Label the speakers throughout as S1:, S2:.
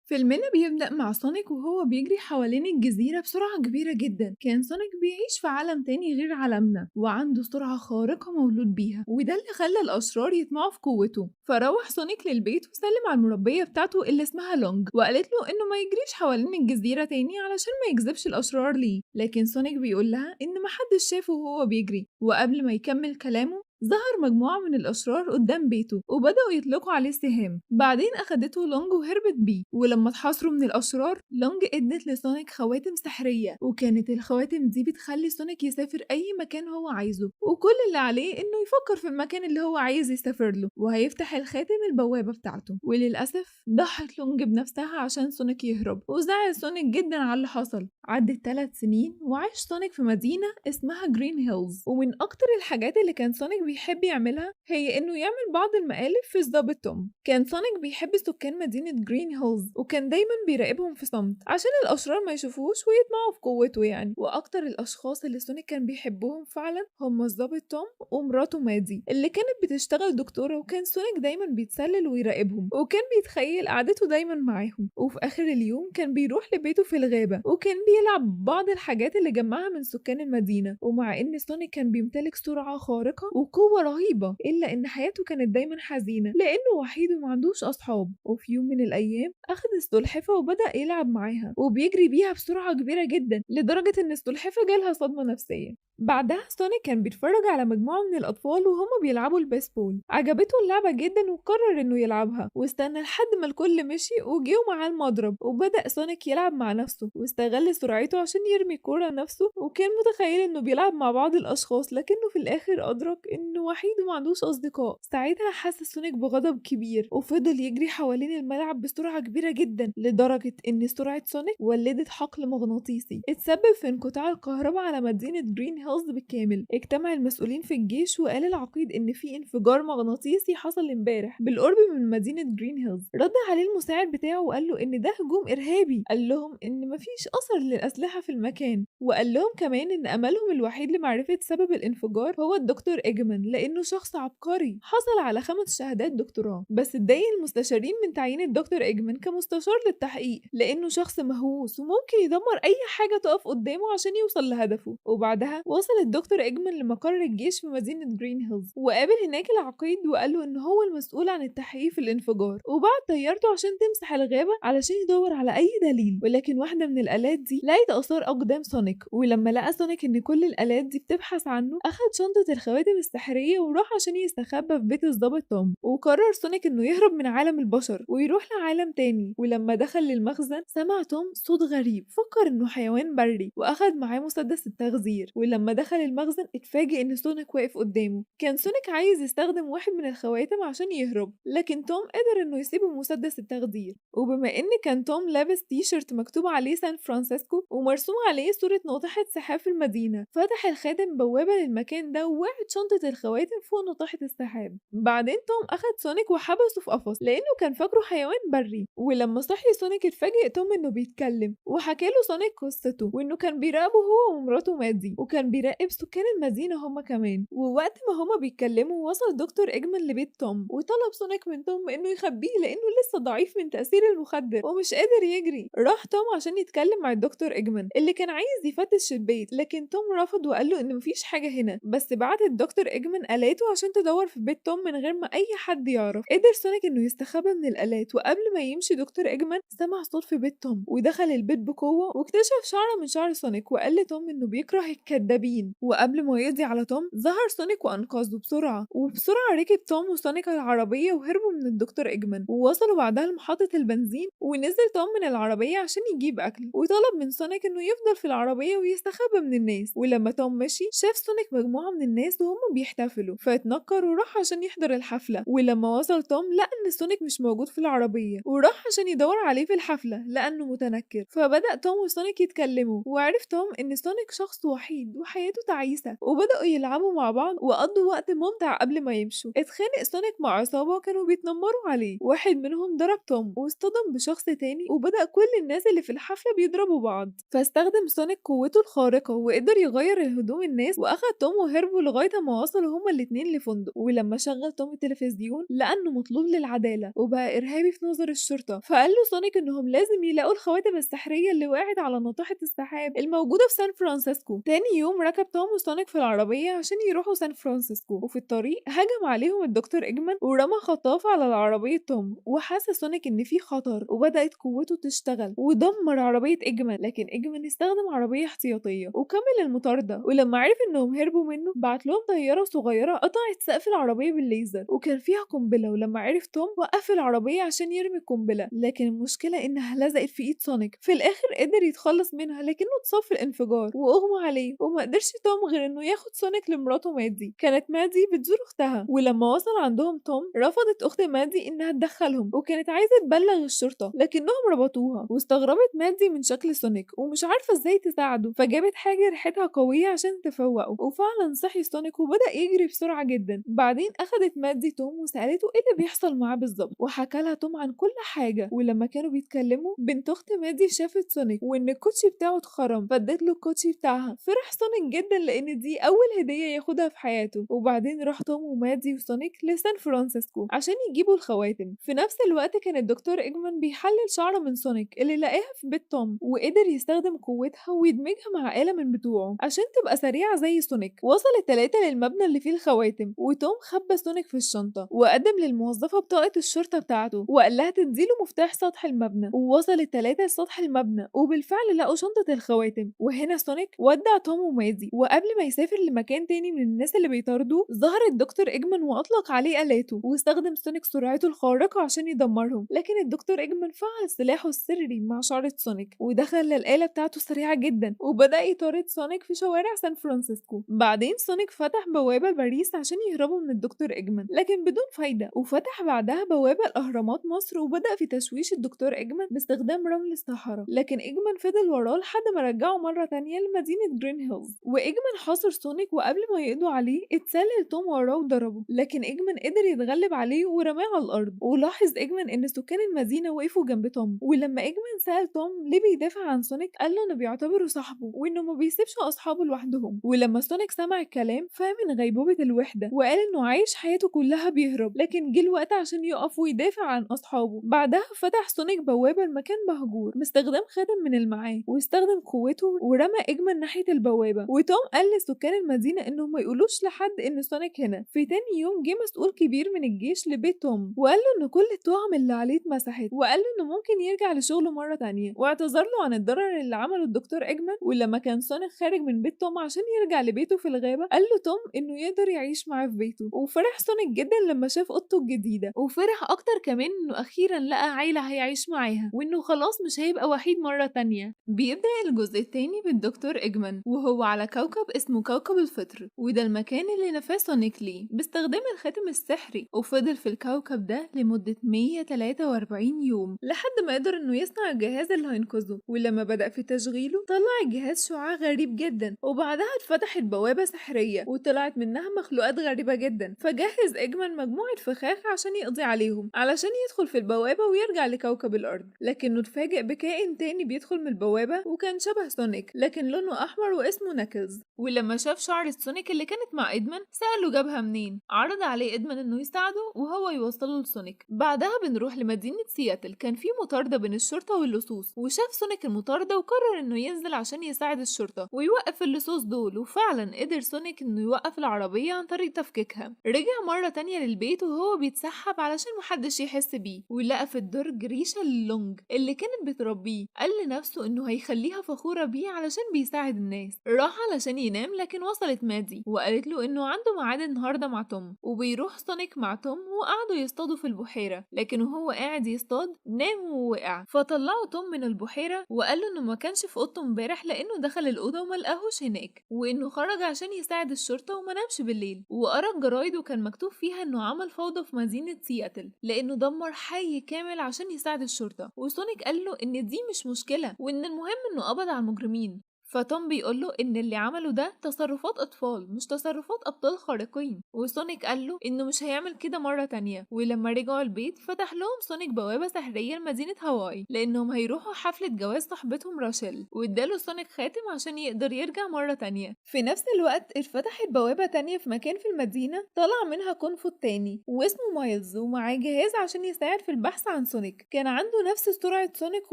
S1: فيلمنا بيبدأ مع سونيك وهو بيجري حوالين الجزيرة بسرعة كبيرة جدا. كان سونيك بيعيش في عالم تاني غير عالمنا وعنده سرعة خارقة مولود بيها، وده اللي خلى الأشرار يطمعوا في قوته. فروح سونيك للبيت وسلم على المربية بتاعته اللي اسمها لونج، وقالت له إنه ما يجريش حوالين الجزيرة تاني علشان ما يجذبش الأشرار ليه. لكن سونيك بيقول لها إن محدش شافه وهو بيجري، وقبل ما يكمل كلامه ظهر مجموعة من الأشرار قدام بيته وبدأوا يطلقوا عليه سهام. بعدين أخدته لونج وهربت بيه، ولما اتحاصروا من الأشرار لونج ادت لسونيك خواتم سحرية، وكانت الخواتم دي بتخلي سونيك يسافر أي مكان هو عايزه، وكل اللي عليه إنه يفكر في المكان اللي هو عايز يسافر له وهيفتح الخاتم البوابة بتاعته. وللأسف ضحت لونج بنفسها عشان سونيك يهرب، وزعل سونيك جدا على اللي حصل. عدت 3 سنين وعاش سونيك في مدينة اسمها جرين هيلز، ومن أكتر الحاجات اللي كان سونيك بيحب يعملها هي إنه يعمل بعض المقالب في الظابط توم. كان سونيك بيحب سكان مدينة جرين هيلز وكان دايما بيراقبهم في صمت عشان الأشرار ما يشوفوش ويطمعوا في قوته يعني. وأكتر الأشخاص اللي سونيك كان بيحبهم فعلا هم الظابط توم ومراته مادي اللي كانت بتشتغل دكتورة، وكان سونيك دايما بيتسلل ويراقبهم وكان بيتخيل قعدته دايما معاهم. وفي آخر اليوم كان بيروح لبيته في الغابة وكان بيلعب بعض الحاجات اللي جمعها من سكان المدينة. ومع إن سونيك كان بيمتلك سرعة خارقة وقوة رهيبة، إلا إن حياته كانت دايما حزينة لأنه وحيد ومعندوش أصحاب. وفي يوم من الأيام أخد السلحفة وبدأ يلعب معاها وبيجري بيها بسرعة كبيرة جدا لدرجة إن السلحفة جالها صدمة نفسية. بعدها سونيك كان بيتفرج على مجموعة من الأطفال وهم بيلعبوا البيسبول، عجبته اللعبة جدا وقرر إنه يلعبها، واستنى لحد ما الكل مشي وجيوا معاه المضرب، وبدأ سونيك يلعب مع نفسه واستغل سرعته عشان يرمي كورة نفسه، وكان متخيل إنه بيلعب مع بعض الأشخاص لكنه في الآخر أدرك إنه وحيد ومعندوش أصدقاء. ساعتها حس سونيك بغضب كبير وفضل يجري حوالين الملعب بسرعة كبيرة جدا لدرجة إن سرعة سونيك ولدت حقل مغناطيسي اتسبب في انقطاع الكهرباء على مدينة جرين هيلز بالكامل. اجتمع المسؤولين في الجيش وقال العقيد إن في انفجار مغناطيسي حصل امبارح بالقرب من مدينة جرين هيلز. رد عليه المساعد بتاعه وقال له إن ده هجوم إرهابي، قال لهم إن مفيش أثر للأسلحة في المكان، وقال لهم كمان إن أملهم الوحيد لمعرفة سبب الانفجار هو الدكتور إيجمان لأنه شخص عبقري حصل على 5 شهادات دكتوراه. بس اتضايق المستشارين من تعيين الدكتور إيجمان كمستشار للتحقيق لأنه شخص مهووس وممكن يدمر أي حاجة تقف قدامه عشان يوصل لهدفه. وبعدها وصل الدكتور إيجمان لمقر الجيش في مدينة جرين هيلز وقابل هناك العقيد وقال له إن هو المسؤول عن التحقيق في الانفجار، وبعت طيارته عشان تمسح الغابة علشان يدور على أي دليل. ولكن واحدة من الآلات دي لقت آثار أقدام سونيك، ولما لقى سونيك إن كل الآلات دي بتبحث عنه أخد شنطة الخواتم السحرية وراح عشان يستخبى في بيت الضابط توم. وقرر سونيك إنه يهرب من عالم البشر ويروح لعالم تاني. ولما دخل للمخزن سمع توم صوت غريب، فكر إنه حيوان بري وأخد معاه مسدس التخدير. ولما دخل المخزن اتفاجئ إن سونيك واقف قدامه. كان سونيك عايز يستخدم واحد من الخواتم عشان يهرب، لكن توم قدر إنه يسيبه مسدس التخدير. وبما إن كان توم لابس تي شيرت مكتوب عليه سان فرانسيسكو ومرسوم عليه صورة ناطحة سحاب في المدينة، فتح الخادم بوابة للمكان ده ووقعت شنطة الخواتم فوق ناطحة السحاب. بعدين توم أخد سونيك وحبسه في قفص لأنه كان فاكره حيوان بري. ولما صحي سونيك اتفاجئ توم إنه بيتكلم وحكاله سونيك قصته وإنه كان بيراقبه هو ومراته مادي، وكان بيراقب سكان المدينة هما كمان. ووقت ما هما بيتكلموا وصل دكتور إجمل لبيت توم وطلب سونيك من توم إنه يخبيه لأنه لسه ضعيف من تأثير المخدر ومش قادر يجري. راح توم عشان يتكلم مع الدكتور إجمل اللي كان عايز يفتش البيت، لكن توم رفض وقال له إن مفيش حاجة هنا، بس بعت الدكتور إجمل آلاته عشان تدور في بيت توم من غير ما أي حد يعرف. قدر سونيك إنه يستخبى من الآلات، وقبل ما يمشي دكتور إجمل سمع صوت في بيت توم ودخل البيت بقوة واكتشف شعرة من شعر سونيك وقال لتوم إنه بيكره الكدابين. وقبل ما يقضي على توم ظهر سونيك وأنقذه بسرعة، وبسرعة ركب توم وسونيك على العربية وهربوا من الدكتور إجمل. ووصلوا بعدها لمحطة البنزين ونزل توم من العربية عشان يجيب أكل، وطلب من سونيك إنه يفضل في العربية ويستخبى من الناس. ولما توم مشي شاف سونيك مجموعة من الناس وهم بيحتفلوا فاتنكر وراح عشان يحضر الحفلة. ولما وصل توم لقى إن سونيك مش موجود في العربية وراح عشان يدور عليه في الحفلة لأنه متنكر. فبدأ توم وسونيك يتكلموا وعرف توم إن سونيك شخص وحيد وحياته تعيسة، وبدأوا يلعبوا مع بعض وقضوا وقت ممتع قبل ما يمشوا. اتخانق سونيك مع عصابة كانوا بيتنمروا عليه، واحد منهم ضرب توم واصطدم بشخص تاني، وبدأ كل الناس اللي في الحفلة بيضربوا بعض. فاستخدم سونيك قوته الخارقة وقدر يغير الهدوم الناس، واخد توم وهربوا لغاية ما وصلوا هما الاتنين لفندق. ولما شغل توم التلفزيون لقى انه مطلوب للعدالة وبقى ارهابي في نظر الشرطة، فقال له سونيك انهم لازم يلاقوا الخواتم السحرية اللي وقعت على ناطحة السحاب الموجودة في سان فرانسيسكو. تاني يوم ركب توم وسونيك في العربية عشان يروحوا سان فرانسيسكو، وفي الطريق هجم عليهم الدكتور إجمان ورمى خطاف على العربية توم، وحس سونيك ان في خطر وبدأت قوته تشتغل ودمر عربية إجمان. لكن إجمان استخدم عربية احتياطية وكمل المطاردة، ولما عرف انهم هربوا منه بعت لهم طيارة صغيرة قطعت سقف العربية بالليزر وكان فيها قنبلة. ولما عرف توم وقف العربية عشان يرمي القنبلة، لكن المشكلة انها لزقت في ايد سونيك. في الاخر قدر يتخلص منها لكنه اتصاب في الانفجار واغمى عليه، وما قدرش توم غير انه ياخد سونيك لمراته مادي. كانت مادي بتزور اختها، ولما وصل عندهم توم رفضت اخت مادي انها تدخلهم وكانت عايزة تبلغ الشرطة، لكنهم ربطوها. واستغربت مادي من شكل سونيك ومش عارفة ازاي تساعده، فجابت حاجة ريحتها قوية عشان تفوقه، وفعلا صحي سونيك وبدأ يجري بسرعة جدا. بعدين اخدت مادي توم وسألته ايه اللي بيحصل معاه بالظبط، وحكى لها توم عن كل حاجة. ولما كانوا بيتكلموا بنت اخت مادي شافت سونيك وان الكوتشي بتاعه اتخرم، فادت له الكوتشي بتاعها. فرح سونيك جدا لان دي اول هدية ياخدها في حياته. وبعدين راح توم ومادي وسونيك لسان فرانسيسكو عشان يجيبوا الخواتم. في نفس الوقت كان الدكتور إجمان بيحلل شعر من سونيك اللي لقاها في بيت توم، وقدر يستخدم قوتها ويدمجها مع آلة من بتوعه عشان تبقى سريعة زي سونيك. وصل التلاتة للمبنى اللي فيه الخواتم، وتوم خبى سونيك في الشنطة وقدم للموظفة بطاقة الشرطة بتاعته وقال لها تديله مفتاح سطح المبنى. ووصل التلاتة لسطح المبنى وبالفعل لقوا شنطة الخواتم. وهنا سونيك ودع توم ومادي، وقبل ما يسافر لمكان تاني من الناس اللي بيطاردوه ظهر الدكتور إجمان وأطلق عليه آلاته، واستخدم سونيك سرعته الخارقة عشان يدمرهم. لكن الدكتور إجمان فعل سلاحه السري مع شعرة سونيك ودخل الآلة بتاعته سريعة جدا وبدأ يطارد سونيك في شوارع سان فرانسيسكو. بعدين سونيك فتح بوابة لباريس عشان يهربوا من الدكتور إجمان لكن بدون فايدة، وفتح بعدها بوابة لأهرامات مصر وبدأ في تشويش الدكتور إجمان باستخدام رمل الصحراء. لكن إجمان فضل وراه لحد ما رجعه مرة تانية لمدينة جرين هيلز. وإجمان حاصر سونيك وقبل ما يقضوا عليه اتسلل توم وراه وضربه، لكن إجمان قدر يتغلب عليه ورماه على الأرض. ولاحظ إجمان إن سكان المدينة وقفوا جنب توم، ولما إجمان سأل توم ليه بيدافع عن سونيك قال له إنه بيعتبره صاحبه وإنه ما بيسيبش أصحابه لوحدهم. ولما سونيك سمع الكلام فهم من غيبوبة الوحدة وقال إنه عايش حياته كلها بيهرب، لكن جه الوقت عشان يقف ويدافع عن أصحابه. بعدها فتح سونيك بوابة لمكان مهجور باستخدام خاتم من المعاه، واستخدم قوته ورمى إجمان ناحية البوابة. وتوم قال لسكان المدينة إنهم ما يقولوش لحد إن سونيك هنا. في تاني يوم جه مسؤول كبير من الجيش لبيت توم وقال له إن كل التهم اللي عليه اتمسحت، وقال له إنه ممكن يرجع لشغله مرة تانية، واعتذر له عن الضرر اللي عمله الدكتور إجمان. ولما كان سونيك خارج من بيت توم عشان يرجع لبيته في الغابة قال له توم إنه يقدر يعيش معاه في بيته. وفرح سونيك جدا لما شاف أوضته الجديدة، وفرح أكتر كمان إنه أخيرا لقى عيلة هيعيش معاها وإنه خلاص مش هيبقى وحيد مرة تانية. بيبدأ الجزء التاني بالدكتور إجمان وهو على كوكب اسمه كوكب الفطر، وده المكان اللي نفاه سونيك ليه باستخدام الخاتم السحري، وفضل في الكوكب ده لمدة 143 يوم لحد ما قدر إنه يصنع الجهاز اللي هينقذه. ولما بدأ في تشغيله طلع الجهاز شعاع غريب جدا، وبعدها اتفتحت بوابة سحرية وطلعت منها مخلوقات غريبة جدا. فجهز إجمان مجموعة فخاخ عشان يقضي عليهم علشان يدخل في البوابة ويرجع لكوكب الأرض، لكنه اتفاجئ بكائن تاني بيدخل من البوابة وكان شبه سونيك لكن لونه أحمر واسمه ناكلز. ولما شاف شعر سونيك اللي كانت مع إدمان سأله جابها منين، عرض عليه إدمان إنه يساعده وهو يوصله لسونيك. بعدها بنروح لمدينة سياتل، كان في مطاردة بين الشرطة واللصوص، وشاف سونيك المطاردة وقرر إنه ينزل عشان يساعد الشرطة ويوقف اللصوص دول. وفعلا قدر سونيك إنه يوقف العربية عن طريق تفكيكها. رجع مرة تانية للبيت وهو بيتسحب علشان محدش يحس بيه، ولقى في الدرج ريشة اللونج اللي كانت بتربيه. قال لنفسه إنه هيخليها فخورة بيه علشان بيساعد الناس. راح علشان ينام لكن وصلت مادي وقالت له إنه عنده ميعاد النهاردة مع توم، وبيروح سونيك مع توم وقعدوا يصطادوا في البحيرة. لكن وهو قاعد يصطاد نام ووقع، فطلعوا توم من البحيرة وقال له إنه ما كانش في أوضته امبارح لأنه دخل الأوضة وما لقاهوش هناك، وإنه خرج عشان يساعد الشرطة وما نامش بالليل. وقرا الجرايد وكان مكتوب فيها إنه عمل فوضى في مدينة سياتل لأنه دمر حي كامل عشان يساعد الشرطة. وسونيك قال له إن دي مش مشكلة وإن المهم إنه قبض على المجرمين. فتوم بيقوله إن اللي عمله ده تصرفات أطفال مش تصرفات أبطال خارقين، وسونيك قاله إنه مش هيعمل كده مرة تانية. ولما رجعوا البيت فتح لهم سونيك بوابة سحرية لمدينة هاواي لأنهم هيروحوا حفلة جواز صاحبتهم راشيل، واداله سونيك خاتم عشان يقدر يرجع مرة تانية. في نفس الوقت اتفتحت بوابة تانية في مكان في المدينة طلع منها كونفو تاني واسمه مايلز، ومعاه جهاز عشان يساعد في البحث عن سونيك. كان عنده نفس سرعة سونيك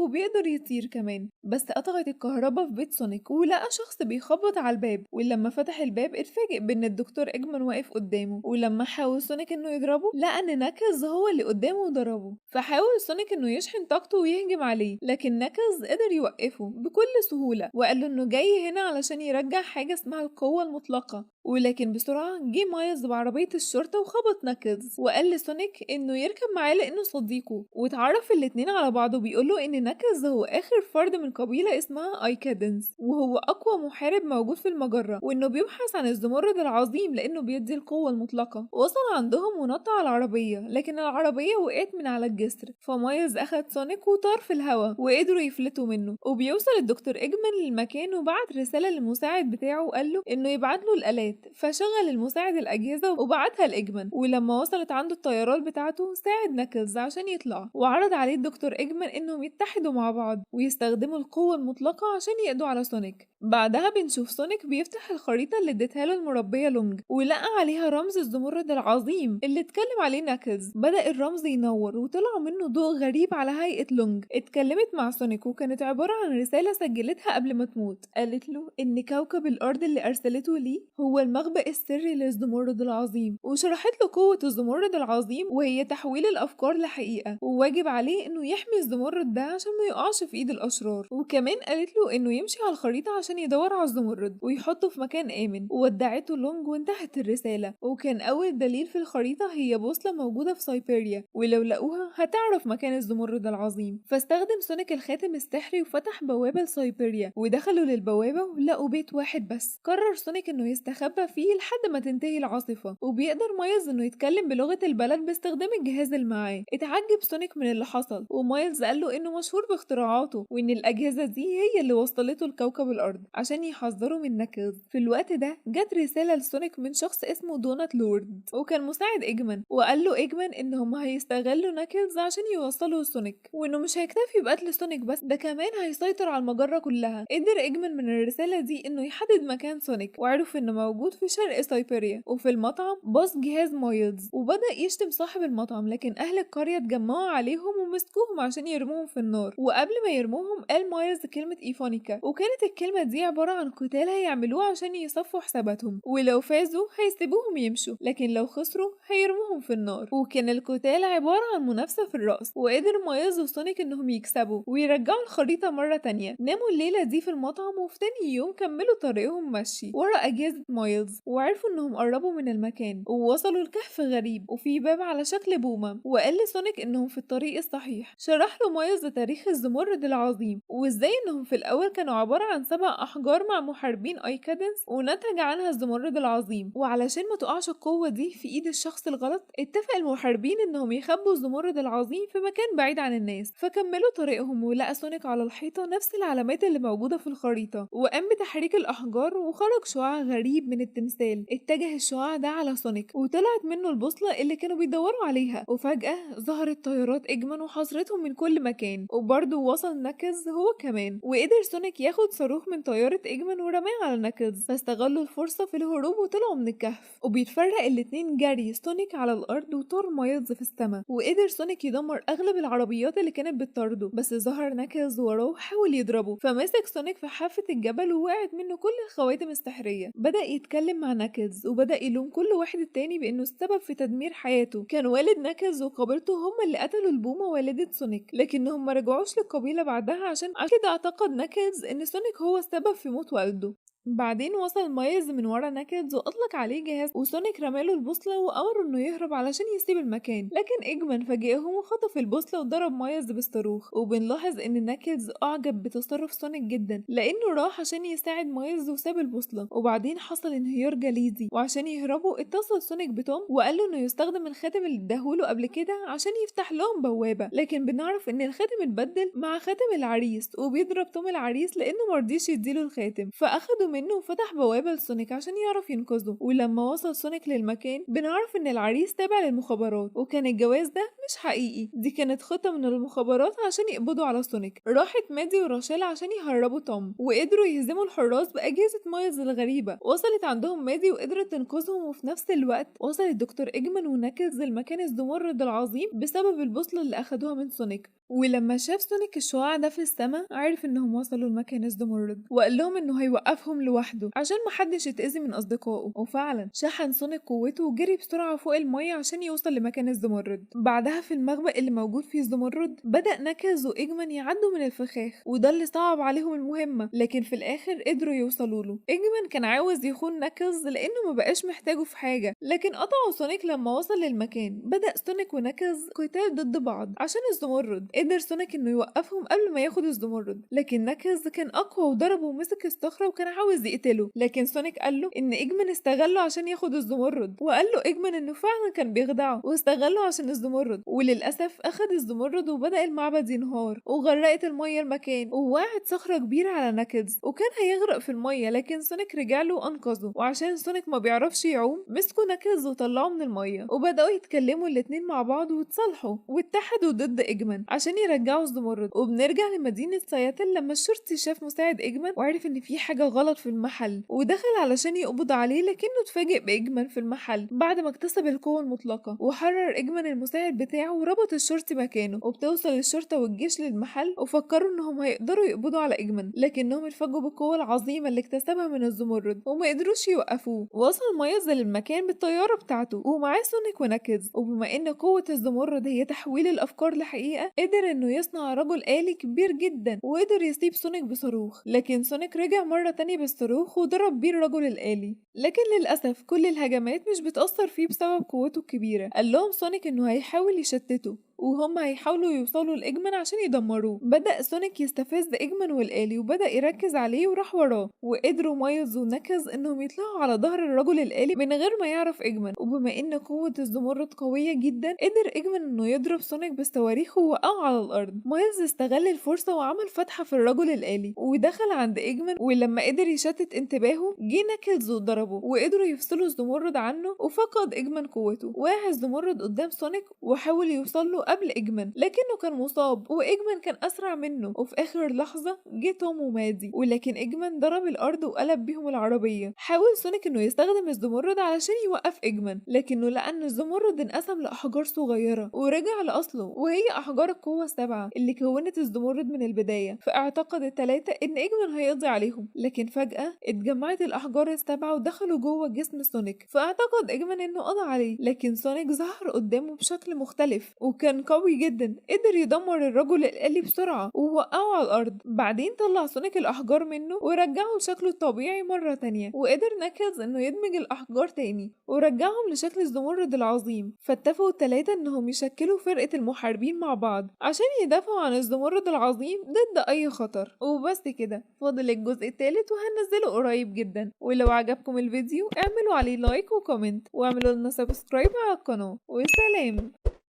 S1: وبيقدر يطير كمان. بس قطعت الكهرباء في بيت سونيك ولقى شخص بيخبط على الباب، ولما فتح الباب اتفاجئ بان الدكتور اجمن واقف قدامه. ولما حاول سونيك انه يضربه لقى ان ناكلز هو اللي قدامه وضربه. فحاول سونيك انه يشحن طاقته ويهجم عليه، لكن ناكلز قدر يوقفه بكل سهولة وقال له انه جاي هنا علشان يرجع حاجة اسمها القوة المطلقة. ولكن بسرعة جه مايلز بعربية الشرطة وخبط ناكلز وقال لسونيك انه يركب معاه لانه صديقه، واتعرف الاتنين على بعض وبيقوله ان ناكلز هو اخر فرد من قبيلة اسمها ايكادنز، وهو اقوى محارب موجود في المجرة، وانه بيبحث عن الزمرد العظيم لانه بيدي القوة المطلقة. وصل عندهم ونط على العربية، لكن العربية وقعت من على الجسر، فمايلز اخد سونيك وطار في الهواء وقدروا يفلتوا منه. وبيوصل الدكتور اجمن للمكان وبعت رسالة للمساعد بتاعه وقال له انه يبعت له الالات، فشغل المساعد الأجهزة وبعتها لإجمن. ولما وصلت عنده الطيارات بتاعته ساعد ناكلز عشان يطلع، وعرض عليه الدكتور إجمن إنهم يتحدوا مع بعض ويستخدموا القوة المطلقة عشان يقضوا على سونيك. بعدها بنشوف سونيك بيفتح الخريطة اللي اديتها له المربية لونج ولقى عليها رمز الزمرد العظيم اللي اتكلم عليه ناكلز. بدأ الرمز ينور وطلع منه ضوء غريب على هيئة لونج اتكلمت مع سونيك، وكانت عبارة عن رسالة سجلتها قبل ما تموت. قالت له إن كوكب الأرض اللي أرسلته ليه هو المخبأ السري للزمرد العظيم، وشرحت له قوة الزمرد العظيم وهي تحويل الأفكار لحقيقة، وواجب عليه إنه يحمي الزمرد ده عشان ما يقعش في إيد الأشرار. وكمان قالت له إنه يمشي على الخريطة عشان يدور على الزمرد ويحطه في مكان آمن. وودعته لونج وانتهت الرسالة. وكان أول دليل في الخريطة هي بوصلة موجودة في سايبيريا، ولو لقوها هتعرف مكان الزمرد العظيم. فاستخدم سونيك الخاتم السحري وفتح بوابة لسايبيريا، ودخلوا للبوابة ولقوا بيت واحد بس. قرر سونيك إنه يستخبى فيه لحد ما تنتهي العاصفة، وبيقدر مايلز إنه يتكلم بلغة البلد باستخدام الجهاز اللي معاه. اتعجب سونيك من اللي حصل، ومايلز قال له إنه مشهور باختراعاته وإن الأجهزة دي هي اللي وصلته لكوكب الأرض عشان يحذروا من ناكلز. في الوقت ده جت رسالة لسونيك من شخص اسمه دونات لورد، وكان مساعد إجمن، وقال له إجمن إن هم هيستغلوا ناكلز عشان يوصلوا لسونيك، وإنه مش هيكتفي بقتل سونيك بس، ده كمان هيسيطر على المجرة كلها. قدر إجمن من الرسالة دي إنه يحدد مكان سونيك، وعرف إنه موجود في شرق سايبيريا. وفي المطعم باص جهاز مايلز وبدأ يشتم صاحب المطعم، لكن أهل القرية اتجمعوا عليهم ومسكوهم عشان يرموهم في النار. وقبل ما يرموهم قال مايلز كلمة إيفونيكا، وكانت الكلمة دي عبارة عن قتال هيعملوه عشان يصفوا حساباتهم، ولو فازوا هيسيبوهم يمشوا، لكن لو خسروا هيرموهم في النار. وكان القتال عبارة عن منافسة في الرقص، وقدر مايلز وسونيك إنهم يكسبوا ويرجعوا الخريطة مرة تانية. ناموا الليلة دي في المطعم، وفي تاني يوم كملوا طريقهم مشي ورا أجهزة مايلز، وعرفوا إنهم قربوا من المكان ووصلوا لكهف غريب وفي باب على شكل بومة. وقال لسونيك إنهم في الطريق الصحيح. شرح له مايلز تاريخ الزمرد العظيم وإزاي إنهم في الأول كانوا عبارة عن 7 أحجار مع محاربين أيكادنس ونتج عنها الزمرد العظيم، وعلشان ما تقعش القوة دي في إيد الشخص الغلط اتفق المحاربين إنهم يخبوا الزمرد العظيم في مكان بعيد عن الناس. فكملوا طريقهم ولقى سونيك على الحيطة نفس العلامات اللي موجودة في الخريطة، وقام بتحريك الأحجار وخرج شعاع غريب من التمثال. اتجه الشعاع ده على سونيك وطلعت منه البوصلة اللي كانوا بيدوروا عليها، وفجأة ظهرت طيارات إجمن وحصرتهم من كل مكان، وبرضه وصل ناكلز هو كمان، وقدر سونيك ياخد صاروخ من طيارة إجمن ورماه على ناكلز، فاستغلوا الفرصة في الهروب وطلعوا من الكهف. وبيتفرق الاتنين جري، سونيك على الأرض وطار مايلز في السماء، وقدر سونيك يدمر أغلب العربيات اللي كانت بتطارده، بس ظهر ناكلز وراه وحاول يضربه، فمسك سونيك في حافة الجبل ووقعت منه كل الخواتم السحرية. بدأ يتكلم مع ناكلز وبدأ يلوم كل واحد التاني بأنه السبب في تدمير حياته. كان والد ناكلز وقبيلته هم اللي قتلوا البومة والدة سونيك، لكنهم ما رجعوش للقبيلة بعدها عشان كده اعتقد ناكلز ان سونيك هو السبب في موت والده. بعدين وصل مايلز من ورا ناكلز وأطلق عليه جهاز، وسونيك رماله البوصلة وأمره إنه يهرب علشان يسيب المكان، لكن إجمان فاجئهم وخطف البوصلة وضرب مايلز بالصاروخ. وبنلاحظ إن ناكلز أعجب بتصرف سونيك جدا لأنه راح عشان يساعد مايلز وساب البوصلة. وبعدين حصل انهيار جليدي، وعشان يهربوا اتصل سونيك بتوم وقال له إنه يستخدم الخاتم اللي اداهوله قبل كده عشان يفتح لهم بوابة، لكن بنعرف إن الخاتم اتبدل مع خاتم العريس، وبيضرب توم العريس لأنه مرضيش يديله الخاتم، فأخده منه وفتح بوابة لسونيك عشان يعرف ينقذه. ولما وصل سونيك للمكان بنعرف إن العريس تابع للمخابرات، وكان الجواز ده مش حقيقي، دي كانت خطة من المخابرات عشان يقبضوا على سونيك. راحت مادي وراشيل عشان يهربوا توم، وقدروا يهزموا الحراس بأجهزة مايلز الغريبة. وصلت عندهم مادي وقدرت تنقذهم، وفي نفس الوقت وصل الدكتور إجمان وناكلز لمكان الزمرد العظيم بسبب البوصلة اللي أخدوها من سونيك. ولما شاف سونيك الشعاع ده في السماء عرف انهم وصلوا لمكان الزمرد، وقال لهم انه هيوقفهم لوحده عشان محدش يتأذي من اصدقائه. وفعلا شحن سونيك قوته وجري بسرعة فوق المية عشان يوصل لمكان الزمرد. بعدها في المخبأ اللي موجود فيه الزمرد بدأ ناكلز وإجمان يعدوا من الفخاخ، وده اللي صعب عليهم المهمة، لكن في الآخر قدروا يوصلوا له. إجمان كان عاوز يخون ناكلز لأنه مبقاش محتاجه في حاجة، لكن قطعوا سونيك لما وصل للمكان. بدأ سونيك وناكلز قتال ضد بعض عشان الزمرد. قدر سونيك انه يوقفهم قبل ما ياخد الزمرد، لكن ناكلز كان اقوى وضربه ومسك الصخره وكان عاوز يقتله، لكن سونيك قال له ان إجمان استغله عشان ياخد الزمرد، وقال له إجمان انه فعلا كان بيخدعه واستغله عشان الزمرد. وللاسف اخد الزمرد وبدأ المعبد ينهار وغرقت الميه المكان، ووقعت صخره كبيره على ناكلز وكان هيغرق في الميه، لكن سونيك رجع له وانقذه. وعشان سونيك ما بيعرفش يعوم مسكوا ناكلز وطلعوا من الميه، وبدأوا يتكلموا الاتنين مع بعض وتصالحوا واتحدوا ضد إجمان عشان يرجعوا الزمرد. وبنرجع لمدينة سياتل لما الشرطي شاف مساعد إجمان وعرف ان في حاجة غلط في المحل، ودخل علشان يقبض عليه، لكنه اتفاجئ بإجمان في المحل بعد ما اكتسب القوة المطلقة. وحرر إجمان المساعد بتاعه وربط الشرطي مكانه. وبتوصل الشرطة والجيش للمحل وفكروا انهم هيقدروا يقبضوا على إجمان، لكنهم اتفاجئوا بالقوة العظيمة اللي اكتسبها من الزمرد وما قدروش يوقفوه. وصل مايلز للمكان بالطيارة بتاعته ومعاه سونيك وناكلز، وبما ان قوة الزمرد هي تحويل الأفكار لحقيقة قدر انه يصنع رجل آلي كبير جدا وقدر يسيب سونيك بصاروخ، لكن سونيك رجع مرة تانية بالصاروخ وضرب بيه الرجل الآلي. لكن للأسف كل الهجمات مش بتأثر فيه بسبب قوته الكبيرة. قال لهم سونيك انه هيحاول يشتته وهم هيحاولوا يوصلوا لإجمان عشان يدمروه. بدأ سونيك يستفز إجمان والآلي وبدأ يركز عليه وراح وراه، وقدروا مايلز وناكلز انهم يطلعوا على ظهر الرجل الآلي من غير ما يعرف إجمان. وبما ان قوة الزمرد قوية جدا قدر إجمان انه يضرب سونيك بالصواريخ ووقعه على الأرض. مايلز استغل الفرصة وعمل فتحة في الرجل الآلي ودخل عند إجمان، ولما قدر يشتت انتباهه جه ناكلز وضربه وقدروا يفصلوا الزمرد عنه وفقد إجمان قوته. وقع الزمرد قدام سونيك وحاول يوصل له قبل إجمان، لكنه كان مصاب وإجمان كان أسرع منه. وفي آخر لحظة جه توم ومادي، ولكن إجمان ضرب الأرض وقلب بيهم العربية. حاول سونيك إنه يستخدم الزمرد علشان يوقف إجمان، لكنه لقى إن الزمرد انقسم لأحجار صغيرة ورجع لأصله، وهي أحجار القوة السبعة اللي كونت الزمرد من البداية. فاعتقد التلاتة إن إجمان هيقضي عليهم، لكن فجأة اتجمعت الأحجار السبعة ودخلوا جوه جسم سونيك، فاعتقد إجمان إنه قضى عليه. لكن سونيك ظهر قدامه بشكل مختلف وكان قوي جدا، قدر يدمر الرجل الآلي بسرعة ووقعه على الأرض. بعدين طلع سونيك الأحجار منه ورجعه لشكله الطبيعي مرة تانية، وقدر ناكلز إنه يدمج الأحجار تاني ورجعهم لشكل الزمرد العظيم. فاتفقوا التلاتة إنهم يشكلوا فرقة المحاربين مع بعض عشان يدافعوا عن الزمرد العظيم ضد أي خطر. وبس كده، فاضل الجزء التالت وهنزله قريب جدا. ولو عجبكم الفيديو اعملوا عليه لايك وكومنت واعملوا لنا سبسكرايب على القناة، وسلام.